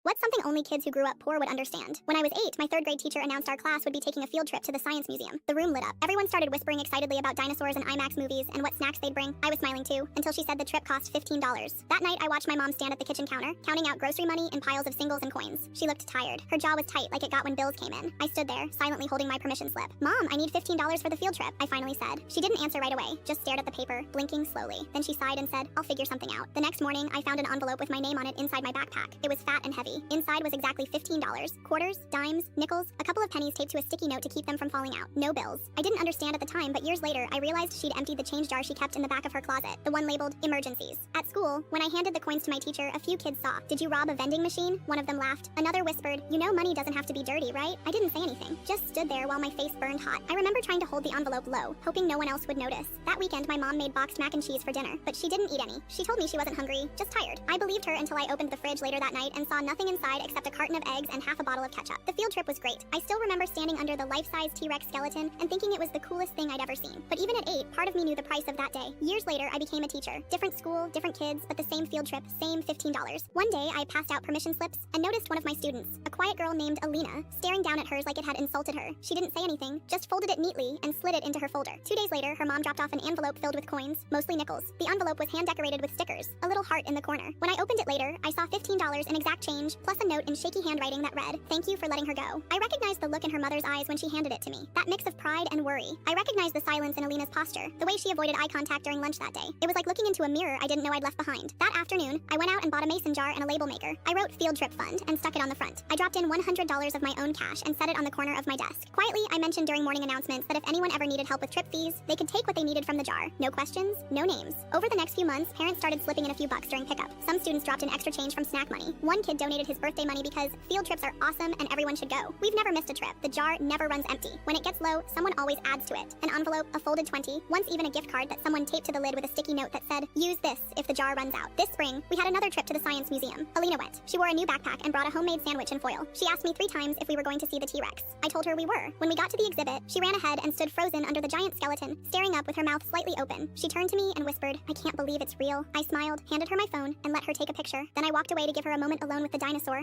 What's something only kids who grew up poor would understand? When I was 8, my third grade teacher announced our class would be taking a field trip to the Science Museum. The room lit up. Everyone started whispering excitedly about dinosaurs and IMAX movies and what snacks they'd bring. I was smiling too, until she said the trip cost $15. That night, I watched my mom stand at the kitchen counter, counting out grocery money in piles of singles and coins. She looked tired. Her jaw was tight like it got when bills came in. I stood there, silently holding my permission slip. "Mom, I need $15 for the field trip," I finally said. She didn't answer right away, just stared at the paper, blinking slowly. Then she sighed and said, "I'll figure something out." The next morning, I found an envelope with my name on it inside my backpack. It was fat and heavy. Inside was exactly $15. Quarters, dimes, nickels, a couple of pennies taped to a sticky note to keep them from falling out. No bills. I didn't understand at the time, but years later, I realized she'd emptied the change jar she kept in the back of her closet, the one labeled emergencies. At school, when I handed the coins to my teacher, a few kids saw, "Did you rob a vending machine?" One of them laughed. Another whispered, "You know money doesn't have to be dirty, right?" I didn't say anything, just stood there while my face burned hot. I remember trying to hold the envelope low, hoping no one else would notice. That weekend, my mom made boxed mac and cheese for dinner, but she didn't eat any. She told me she wasn't hungry, just tired. I believed her until I opened the fridge later that night and saw nothing inside except a carton of eggs and half a bottle of ketchup. The field trip was great. I still remember standing under the life-size T-Rex skeleton and thinking it was the coolest thing I'd ever seen. But even at 8, part of me knew the price of that day. Years later, I became a teacher. Different school, different kids, but the same field trip, same $15. One day, I passed out permission slips and noticed one of my students, a quiet girl named Alina, staring down at hers like it had insulted her. She didn't say anything, just folded it neatly and slid it into her folder. 2 days later, her mom dropped off an envelope filled with coins, mostly nickels. The envelope was hand-decorated with stickers, a little heart in the corner. When I opened it later, I saw $15 in exact change, plus a note in shaky handwriting that read, "Thank you for letting her go." I recognized the look in her mother's eyes when she handed it to me, that mix of pride and worry. I recognized the silence in Alina's posture, the way she avoided eye contact during lunch that day. It was like looking into a mirror I didn't know I'd left behind. That afternoon, I went out and bought a mason jar and a label maker. I wrote Field Trip Fund and stuck it on the front. I dropped in $100 of my own cash and set it on the corner of my desk. Quietly, I mentioned during morning announcements that if anyone ever needed help with trip fees, they could take what they needed from the jar. No questions, no names. Over the next few months, parents started slipping in a few bucks during pickup. Some students dropped in extra change from snack money. One kid donated his birthday money because field trips are awesome and everyone should go. We've never missed a trip. The jar never runs empty. When it gets low, someone always adds to it. An envelope, a folded 20, once even a gift card that someone taped to the lid with a sticky note that said, "Use this if the jar runs out." This spring, we had another trip to the Science Museum. Alina went. She wore a new backpack and brought a homemade sandwich in foil. She asked me 3 times if we were going to see the T-Rex. I told her we were. When we got to the exhibit, she ran ahead and stood frozen under the giant skeleton, staring up with her mouth slightly open. She turned to me and whispered, "I can't believe it's real." I smiled, handed her my phone, and let her take a picture. Then I walked away to give her a moment alone with the dinosaur.